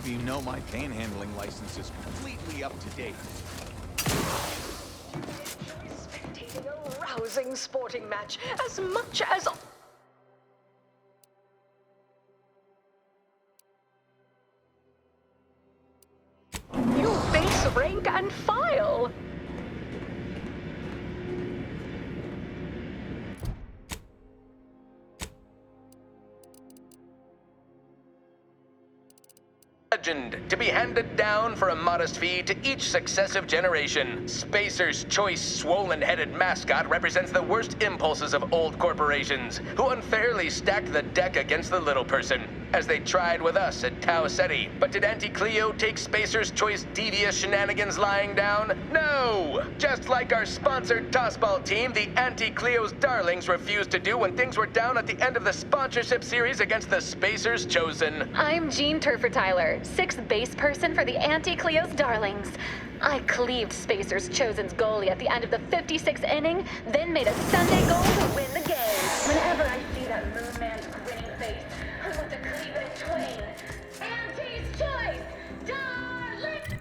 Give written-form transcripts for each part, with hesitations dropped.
you know my panhandling license is completely up to date. Spectating a rousing sporting match as much as... You face, rank, and file! Legend to be handed down for a modest fee to each successive generation. Spacer's Choice swollen-headed mascot represents the worst impulses of old corporations, who unfairly stacked the deck against the little person, as they tried with us at Tau Ceti. But did Auntie Cleo take Spacer's Choice devious shenanigans lying down? No! Just like our sponsored tossball team, the Auntie Cleo's Darlings refused to do when things were down at the end of the sponsorship series against the Spacer's Chosen. I'm Jean Turfer-Tyler, 6th base person for the Auntie Cleo's Darlings. I cleaved Spacer's Chosen's goalie at the end of the 56th inning, then made a Sunday goal to win the game. Whenever I see that moon man's grinning face, I want to cleave it in twain. Auntie's Choice! Darling!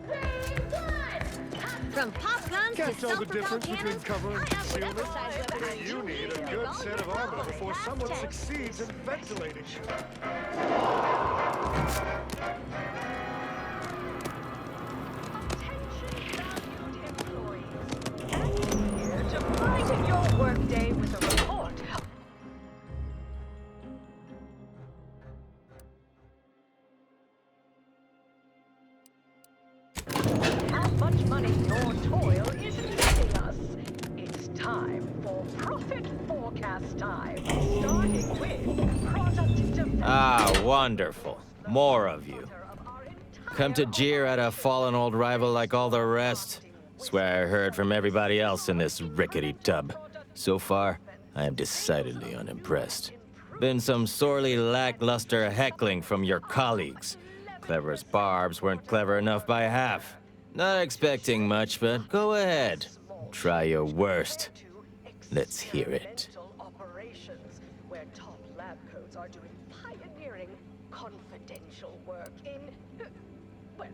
We won! From pop guns Can't to tell the sulfur difference between volcanoes, cover and I have whatever concealment. size weapon You need a good set of armor before someone succeeds in ventilating you. Attention valued employees. I'm here to brighten your workday with a report. How much money your toil is netting us. It's time for profit forecast time. Starting with product development. Ah, wonderful. More of you. Come to jeer at a fallen old rival like all the rest. Swear I heard from everybody else in this rickety tub. So far, I am decidedly unimpressed. Been some sorely lackluster heckling from your colleagues. Clever as barbs weren't clever enough by half. Not expecting much, but go ahead. Try your worst. Let's hear it. Operations, where top lab coats are doing pioneering, confidential work in, well,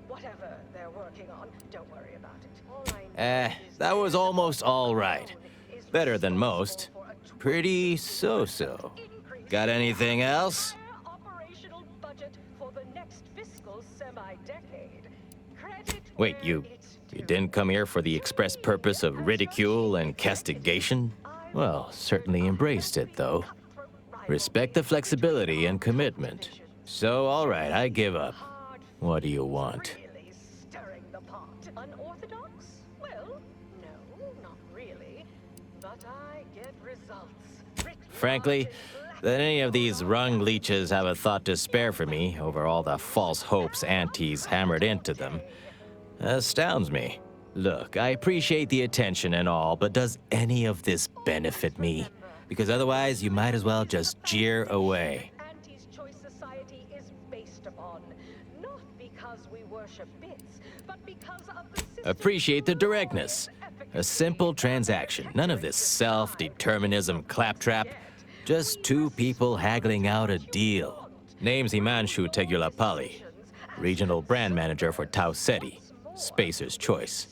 whatever they're working on. Don't worry about it. All I know is That was almost all right. Better than most. Pretty so-so. Got anything else? operational budget for the next fiscal semi-decade. Credit Wait, where you it's didn't come here for the express purpose of ridicule and castigation? Well, certainly embraced it, though. Respect the flexibility and commitment. So, all right, I give up. What do you want? really stirring the pot. Unorthodox? Well, no, not really. But I get results. Writ Frankly, large and that any of these rung leeches have a thought to spare for me over all the false hopes aunties hammered into them astounds me. Look, I appreciate the attention and all, but does any of this benefit me? Because otherwise, you might as well just jeer away. Auntie's Choice Society is based upon, not because we worship bits, but because of the system. Appreciate the directness. A simple transaction. None of this self-determinism claptrap. Just two people haggling out a deal. Name's Himanshu Tegulapalli, regional brand manager for Tau Ceti, Spacer's Choice.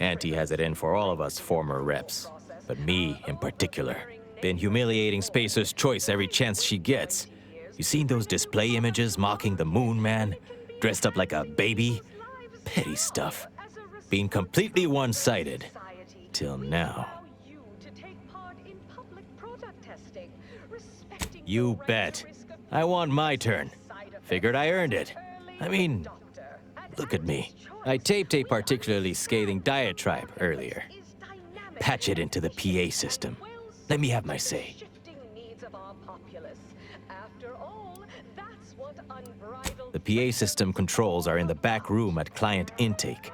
Auntie has it in for all of us former reps, but me in particular. Been humiliating Spacer's Choice every chance she gets. You seen those display images mocking the Moon Man, dressed up like a baby? Petty stuff. Being completely one-sided. Till now. You bet. I want my turn. Figured I earned it. I mean, look at me. I taped a particularly scathing diatribe earlier. Patch it into the PA system. Let me have my say. The PA system controls are in the back room at client intake.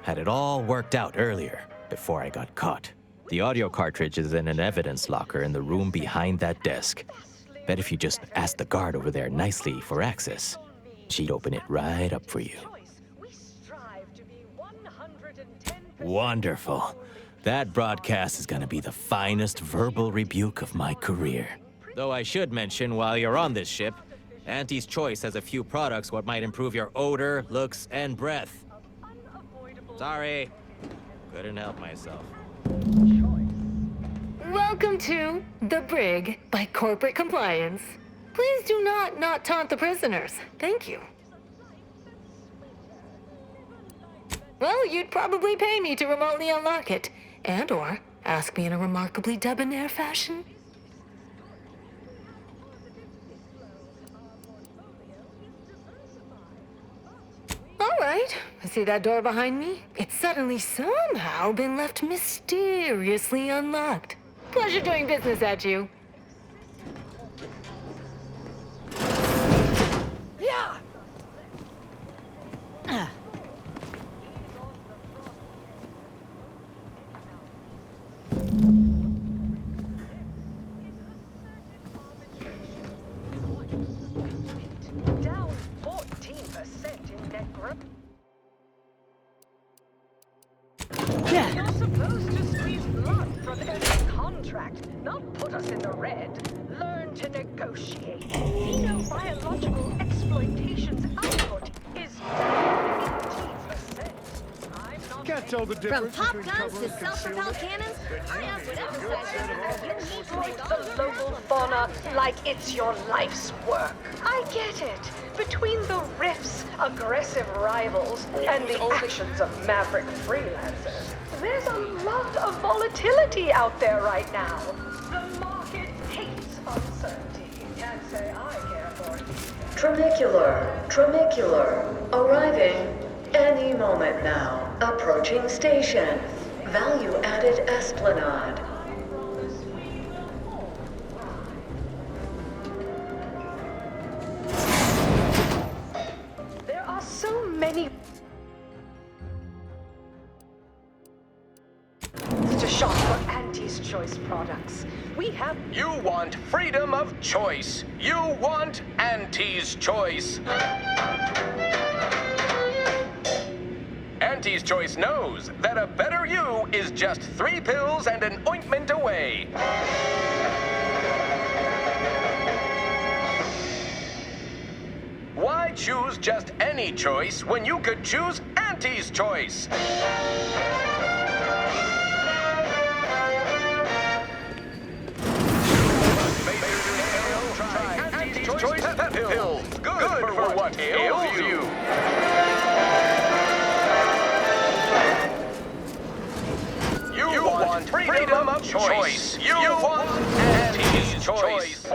Had it all worked out earlier, before I got caught. The audio cartridge is in an evidence locker in the room behind that desk. Bet if you just ask the guard over there nicely for access, she'd open it right up for you. Wonderful. That broadcast is gonna be the finest verbal rebuke of my career. Though I should mention, while you're on this ship, Auntie's Choice has a few products what might improve your odor, looks, and breath. Sorry. Couldn't help myself. Welcome to The Brig by Corporate Compliance. Please do not taunt the prisoners. Thank you. Well, you'd probably pay me to remotely unlock it, and/or ask me in a remarkably debonair fashion. All right, see that door behind me? It's suddenly somehow been left mysteriously unlocked. Pleasure doing business at you. Yeah! Down 14% in net growth. You're supposed to squeeze blood from every contract, not put us in the red. Learn to negotiate. Xenobiological exploitation's output is down 18%. I'm not Can't tell the From difference pop between guns cover to and self-propelled concealment. cannons, I ask whatever Good set of size armor. you Exploit the local fauna like it's your life's work. I get it. Between the rifts, aggressive rivals, and the actions of maverick freelancers, there's a lot of volatility out there right now. The market hates uncertainty. Can't say I care for it. Tramicular, arriving any moment now. Approaching station. Value-added Esplanade. There are so many to shop for Auntie's Choice products. We have You want freedom of choice. You want Auntie's Choice. Auntie's Choice knows that a better you is just 3 pills and an ointment away. Why choose just any choice when you could choose Auntie's Choice? Try Auntie's Choice pills. Good for what ails you. You want freedom of choice. You want Auntie's Choice.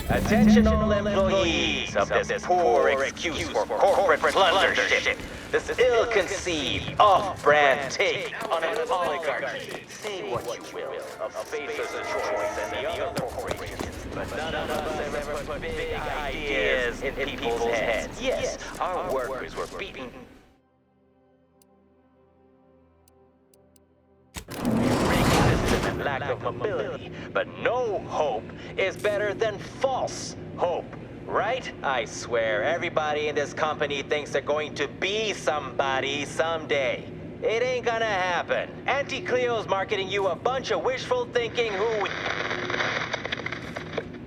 Attention all employees of this poor excuse for corporate plundership. This ill-conceived, off-brand take on an oligarchy. Say what you will of Spacer's Choice and the other corporations, but none of us ever put big ideas in people's heads. Yes, our workers were beaten. Racism and lack of mobility, but no hope is better than false hope. Right? I swear, everybody in this company thinks they're going to be somebody someday. It ain't gonna happen. Auntie Cleo's marketing you a bunch of wishful thinking who...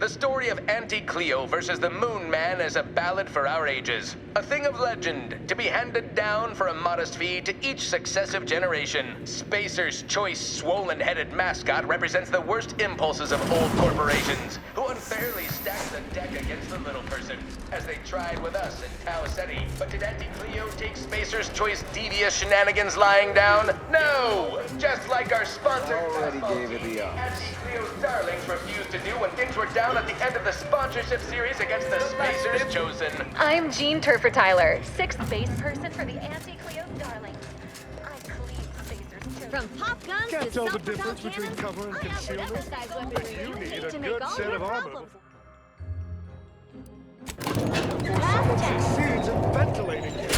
The story of Auntie Cleo versus the Moon Man is a ballad for our ages. A thing of legend, to be handed down for a modest fee to each successive generation. Spacer's Choice swollen-headed mascot represents the worst impulses of old corporations, who unfairly stacked the deck against the little person, as they tried with us in Tau Ceti. But did Auntie Cleo take Spacer's Choice devious shenanigans lying down? No! Just like our sponsor, Already gave it the Auntie Cleo's darlings refused to do when things were down at the end of the sponsorship series against the Spacers Chosen. I'm Jean Turfer-Tyler, 6th base person for the Anti-Cleo Darlings. I cleave Spacers Chosen. From pop guns Can't to tell the self-propelled difference between cannons, cover and I ask whatever concealment. size weaponry But you you need need a to good make all set your of armor. problems. Someone succeeds in ventilating it.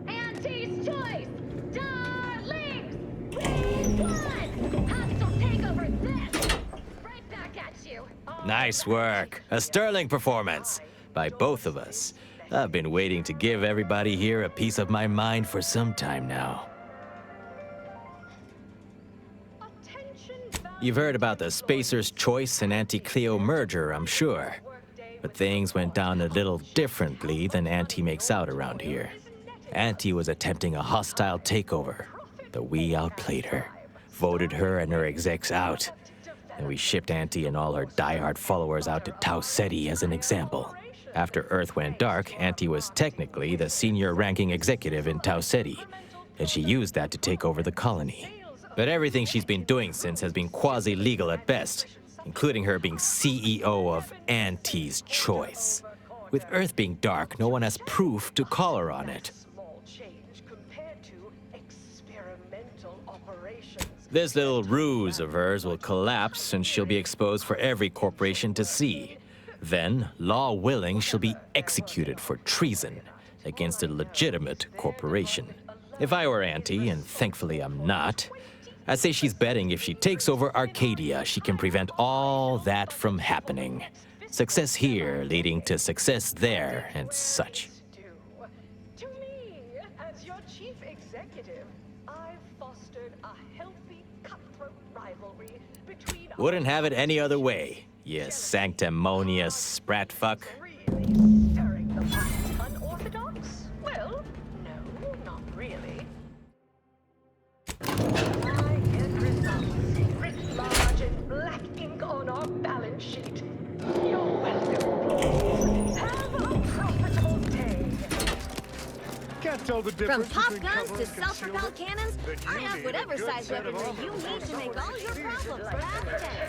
Auntie's Choice! Darlings! We won! Hostile takeover this! Right back at you! Nice work. A sterling performance by both of us. I've been waiting to give everybody here a piece of my mind for some time now. You've heard about the Spacer's Choice and Anti-Cleo merger, I'm sure. But things went down a little differently than Auntie makes out around here. Auntie was attempting a hostile takeover, but we outplayed her, voted her and her execs out. And we shipped Auntie and all her diehard followers out to Tau Ceti as an example. After Earth went dark, Auntie was technically the senior-ranking executive in Tau Ceti, and she used that to take over the colony. But everything she's been doing since has been quasi-legal at best, including her being CEO of Auntie's Choice. With Earth being dark, no one has proof to call her on it. This little ruse of hers will collapse and she'll be exposed for every corporation to see. Then, law willing, she'll be executed for treason against a legitimate corporation. If I were Auntie, and thankfully I'm not, I'd say she's betting if she takes over Arcadia, she can prevent all that from happening. Success here leading to success there and such. To me, as your chief executive, I've fostered a healthy cutthroat rivalry between... Wouldn't have it any other way, you sanctimonious sprat fuck. Really stirring the pot. Unorthodox? Well, no, not really. My end results, writ large in black ink on our balance sheet. You're welcome. Have a profitable day. Can't tell the From difference pop between guns cover to and concealment. self-propelled cannons, Then I you have need whatever a good size set of weaponry you armor. need to make all your problems half a day.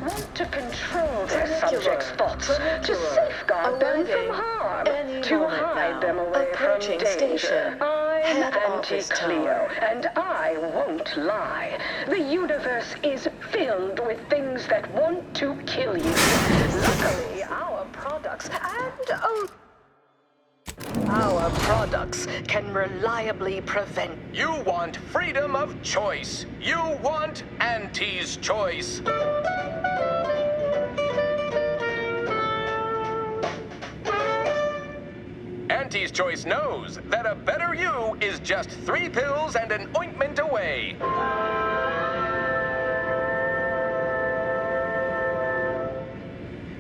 Want to control their subjects' thoughts, to safeguard them from harm, to hide them away from danger. I'm Anti-Cleo, and I won't lie. The universe is filled with things that want to kill you. Luckily, our products can reliably prevent. You want freedom of choice. You want Auntie's Choice. Auntie's Choice knows that a better you is just 3 pills and an ointment away.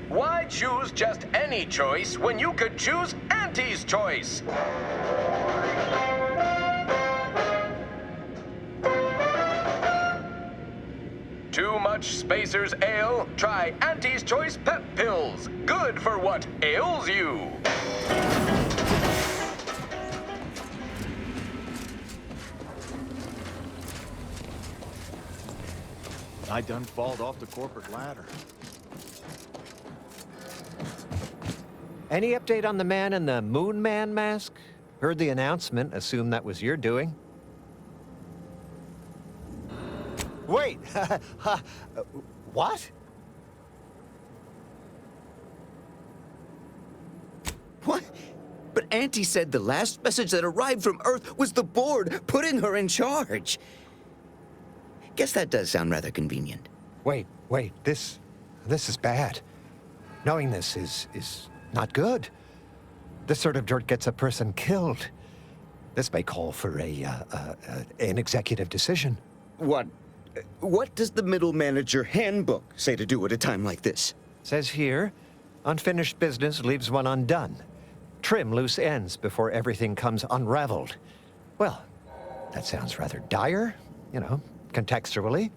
Why choose just any choice when you could choose Auntie's Choice? Too much Spacer's ale? Try Auntie's Choice Pep Pills. Good for what ails you. I done falled off the corporate ladder. Any update on the man in the Moon Man mask? Heard the announcement, assume that was your doing. Wait! What? What? But Auntie said the last message that arrived from Earth was the board putting her in charge. Guess that does sound rather convenient. Wait, this is bad. Knowing this is not good. This sort of dirt gets a person killed. This may call for an executive decision. What does the middle manager handbook say to do at a time like this? Says here, unfinished business leaves one undone. Trim loose ends before everything comes unraveled. Well, that sounds rather dire, you know, contextually.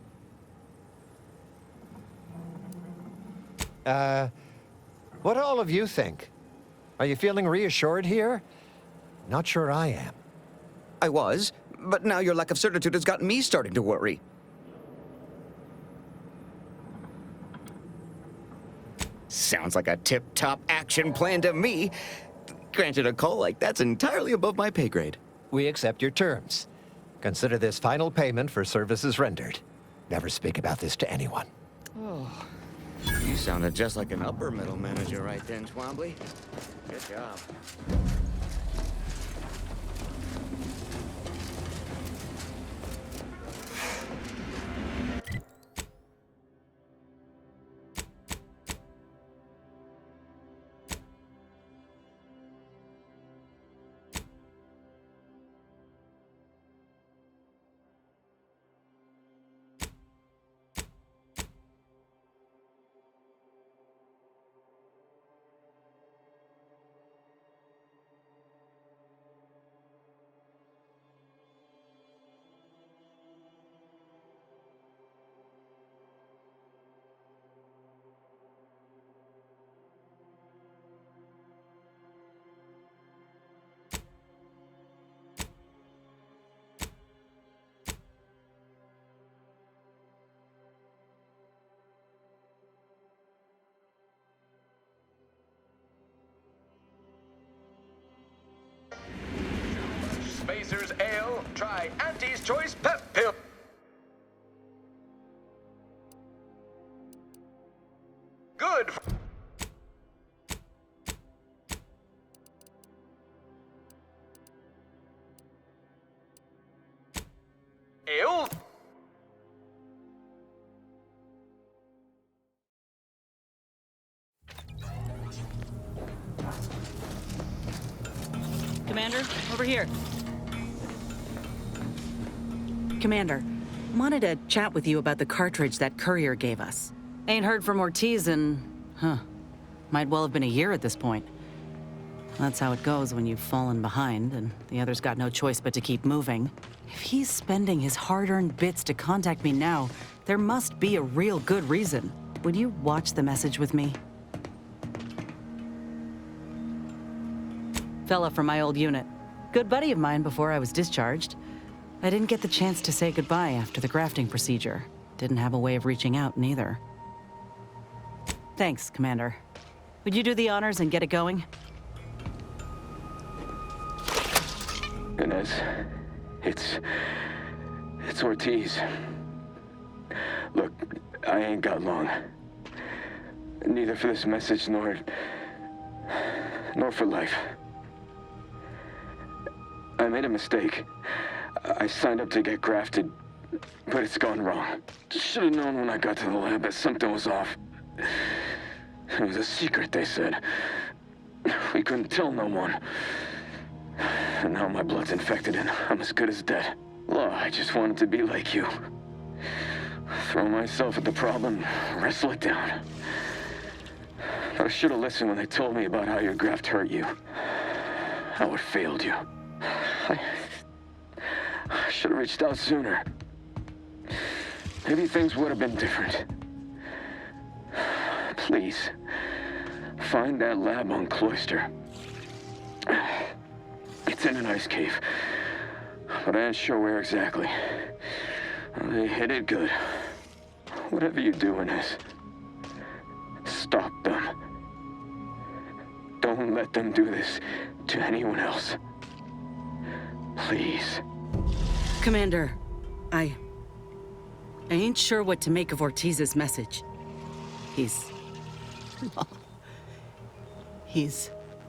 What do all of you think? Are you feeling reassured here? Not sure I am. I was, but now your lack of certitude has got me starting to worry. Sounds like a tip-top action plan to me. Granted, a call like that's entirely above my pay grade. We accept your terms. Consider this final payment for services rendered. Never speak about this to anyone. Oh, you sounded just like an upper middle manager right then, Twombly. Good job. Choice Pep Pill. Good. Ew. Commander, over here. Commander, wanted to chat with you about the cartridge that courier gave us. Ain't heard from Ortiz in, might well have been a year at this point. That's how it goes when you've fallen behind, and the other's got no choice but to keep moving. If he's spending his hard-earned bits to contact me now, there must be a real good reason. Would you watch the message with me? Fella from my old unit. Good buddy of mine before I was discharged. I didn't get the chance to say goodbye after the grafting procedure. Didn't have a way of reaching out, neither. Thanks, Commander. Would you do the honors and get it going? Inez, it's Ortiz. Look, I ain't got long. Neither for this message nor for life. I made a mistake. I signed up to get grafted, but it's gone wrong. Should have known when I got to the lab that something was off. It was a secret, they said. We couldn't tell no one. And now my blood's infected and I'm as good as dead. Well, I just wanted to be like you. Throw myself at the problem, wrestle it down. But I should have listened when they told me about how your graft hurt you. How it failed you. I should have reached out sooner. Maybe things would have been different. Please, find that lab on Cloister. It's in an ice cave, but I ain't sure where exactly. They hid it good. Whatever you're doing is, stop them. Don't let them do this to anyone else. Please. Commander, I ain't sure what to make of Ortiz's message. He's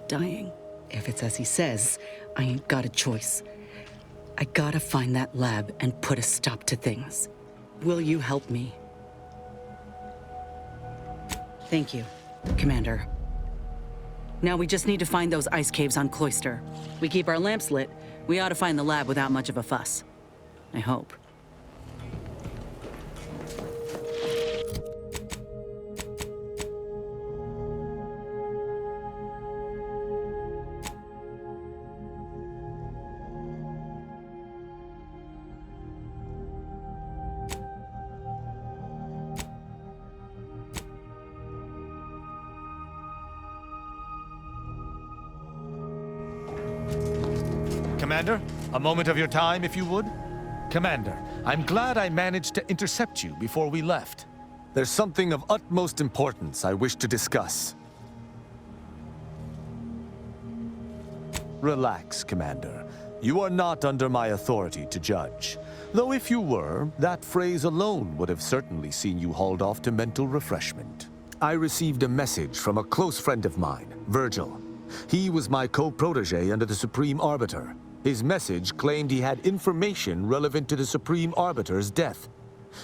dying. If it's as he says, I ain't got a choice. I gotta find that lab and put a stop to things. Will you help me? Thank you, Commander. Now we just need to find those ice caves on Cloister. We keep our lamps lit, we ought to find the lab without much of a fuss. I hope. Commander, a moment of your time, if you would. Commander, I'm glad I managed to intercept you before we left. There's something of utmost importance I wish to discuss. Relax, Commander. You are not under my authority to judge. Though if you were, that phrase alone would have certainly seen you hauled off to mental refreshment. I received a message from a close friend of mine, Virgil. He was my co-protege under the Supreme Arbiter. His message claimed he had information relevant to the Supreme Arbiter's death.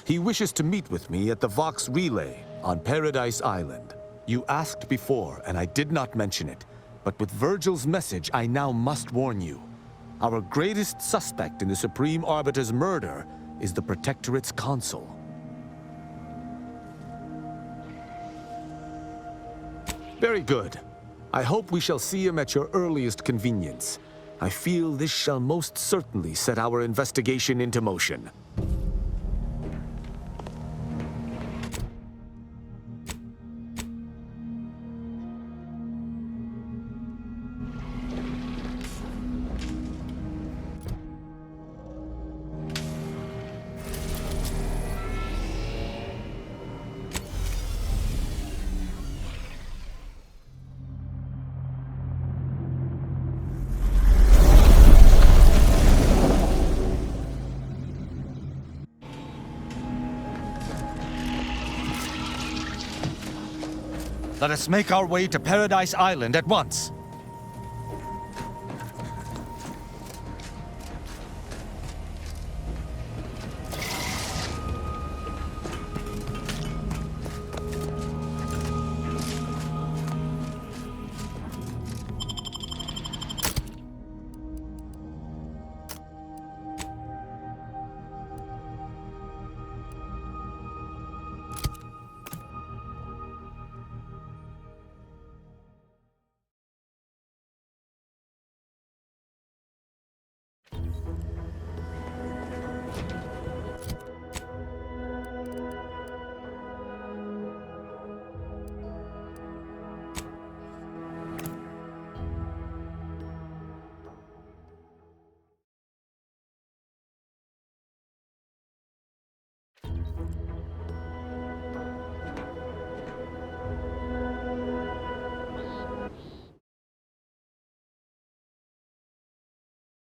He wishes to meet with me at the Vox Relay on Paradise Island. You asked before, and I did not mention it. But with Virgil's message, I now must warn you. Our greatest suspect in the Supreme Arbiter's murder is the Protectorate's consul. Very good. I hope we shall see him at your earliest convenience. I feel this shall most certainly set our investigation into motion. Let us make our way to Paradise Island at once.